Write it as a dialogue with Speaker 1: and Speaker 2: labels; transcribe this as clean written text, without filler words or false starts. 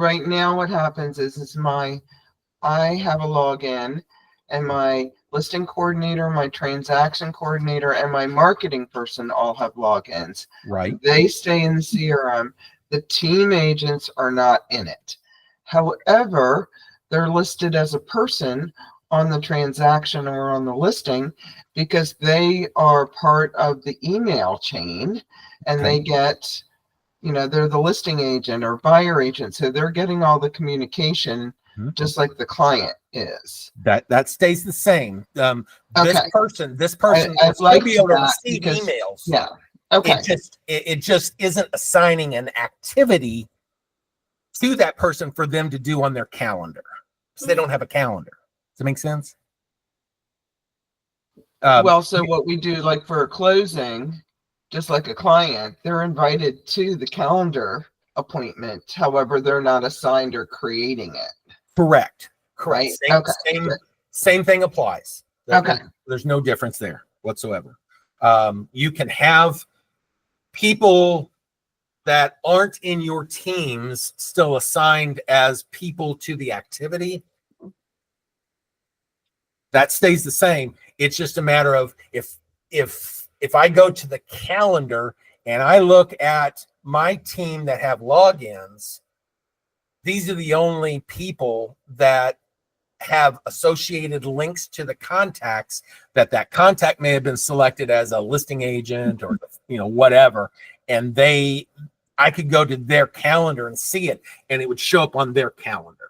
Speaker 1: right now what happens is I have a login, and my listing coordinator, my transaction coordinator, and my marketing person all have logins.
Speaker 2: Right.
Speaker 1: They stay in the CRM. The team agents are not in it. However, they're listed as a person on the transaction or on the listing because they are part of the email chain, and
Speaker 2: Okay.
Speaker 1: they get, they're the listing agent or buyer agent. So they're getting all the communication just like the client is.
Speaker 2: That stays the same. This
Speaker 1: Okay.
Speaker 2: person
Speaker 1: I
Speaker 2: will still be able to
Speaker 1: that
Speaker 2: receive
Speaker 1: because,
Speaker 2: emails.
Speaker 1: yeah. Okay.
Speaker 2: It just isn't assigning an activity to that person for them to do on their calendar. So they don't have a calendar. Does that make sense?
Speaker 1: Well, so what we do, like for a closing, just like a client, they're invited to the calendar appointment. However, they're not assigned or creating it.
Speaker 2: Correct.
Speaker 1: Right? Okay.
Speaker 2: Same thing applies.
Speaker 1: Okay.
Speaker 2: There's no difference there whatsoever. You can have people that aren't in your teams still assigned as people to the activity. That stays the same. It's just a matter of if I go to the calendar and I look at my team that have logins, these are the only people that have associated links to the contacts. That contact may have been selected as a listing agent or whatever, and I could go to their calendar and see it, and it would show up on their calendar.